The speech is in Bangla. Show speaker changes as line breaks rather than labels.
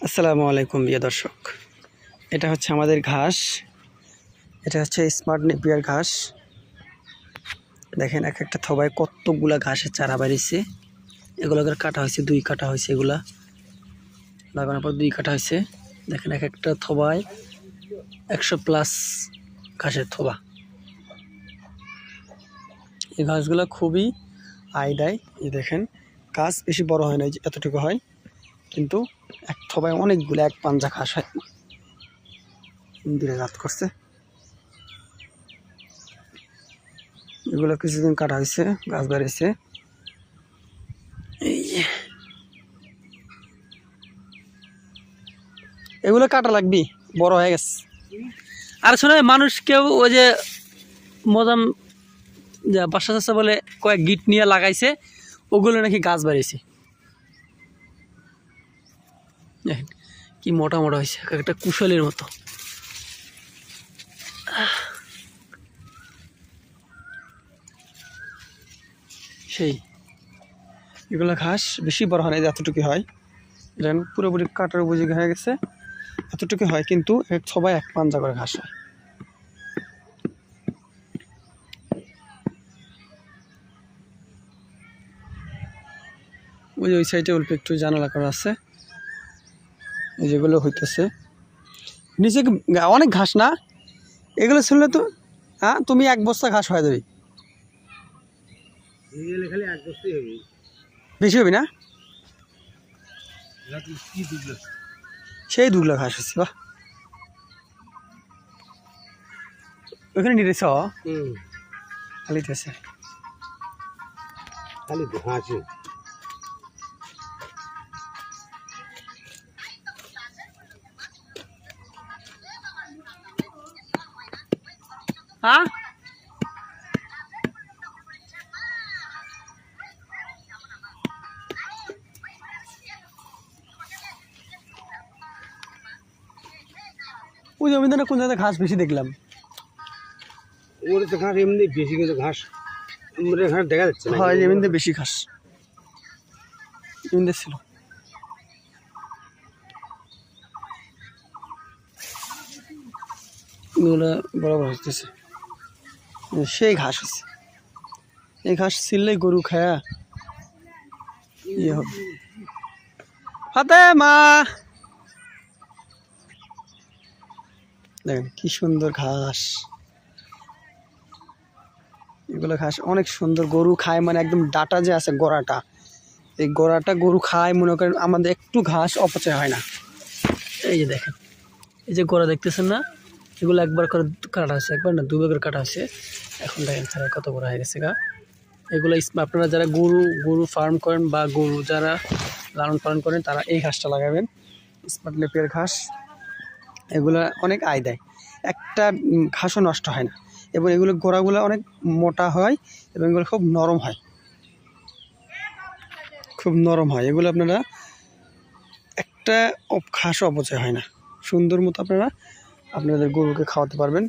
আসসালামু আলাইকুম প্রিয় দর্শক, এটা হচ্ছে আমাদের ঘাস। এটা হচ্ছে স্মার্ট নেপিয়ার ঘাস। দেখেন এক একটা থবায় কতগুলা ঘাসের চারা বাড়িছে। এগুলোকে কাটা হয়েছে, 2 কাটা হয়েছে, এগুলা লাগানোর পর 2 কাটা হয়েছে। দেখেন এক একটা থবায় 100+ ঘাসের থবা। এই ঘাসগুলো খুবই আয় দেয়। এই দেখেন গাছ বেশি বড় হয় না, এতটুকু হয়, কিন্তু এক থবায় অনেকগুলো এক পাঞ্জা ঘাস হয়। দূরে গাছ করছে, এগুলো কিছুদিন কাটা হয়েছে, গাছ বেড়েছে। এই এগুলো কাটা লাগবি, বড় হয়ে গেছে। আর শোনো, মানুষ কেউ ওই যে মজাম বাসা চাষা বলে কয়েক গিট নিয়ে লাগাইছে, ওগুলো নাকি গাছ বেড়েছে। দেখেন কি মোটা মোটা হয়েছে, একটা কুশলের মতো। সেই এগুলো ঘাস বেশি বড় হয় না, এতটুকু হয়। এটা পুরোপুরি কাটার উপযোগী হয়ে গেছে, এতটুকু হয়, কিন্তু সবাই এক পাঞ্জা করে ঘাস হয়। ওই সাইডে অল্প একটু জানালা করা আছে, এই যেগুলো হইতেছে। নিচে অনেক ঘাস না, এগুলো শুনলে তো হ্যাঁ তুমি 1 বস্তা ঘাস হয়ে যাবে, বেশি হবে না। সেই 2 ঘাস হচ্ছে, বাহ। ওখানে নিতেছ খালিতেছে
খালি ঘাস।
হ্যাঁ ওই জমিদারে কোন জায়গায় ঘাস বেশি দেখলাম।
ওর তো ঘাস এমনি বেশি, কিন্তু ঘাস ঘাস দেখা যাচ্ছে না।
হয় এমনিতে বেশি ঘাস এমনিতে ছিল। এগুলো বরাবর হচ্ছে, সেই ঘাস হচ্ছে। এই ঘাস ছিললেই গরু খায়া ইয়ে হবে। হাতে মা, দেখেন কি সুন্দর ঘাস। এগুলো ঘাস অনেক সুন্দর, গরু খায়, মানে একদম ডাটা যে আছে গোড়াটা, এই গোড়াটা গরু খায়। মনে করেন আমাদের একটু ঘাস অপচয় হয় না। এই যে দেখেন, এই যে গোড়া দেখতেছেন না, এগুলো একবার করে কাটা আছে, একবার না 2 বার করে কাটা আছে। এখন দেখেন ছাড়া কত বড় হয়ে গেছে গা। এগুলো আপনারা যারা গরু ফার্ম করেন বা গরু যারা লালন পালন করেন, তারা এই ঘাসটা লাগাবেন, স্মার্ট নেপিয়ার ঘাস। এগুলো অনেক আয় দেয়, একটা ঘাসও নষ্ট হয় না, এবং এগুলো গোড়াগুলো অনেক মোটা হয়, এবং এগুলো খুব নরম হয়, খুব নরম হয়। এগুলো আপনারা একটা ঘাসও অপচয় হয় না, সুন্দর মতো আপনারা আপনাদের গরুকে খাওয়াতে পারবেন।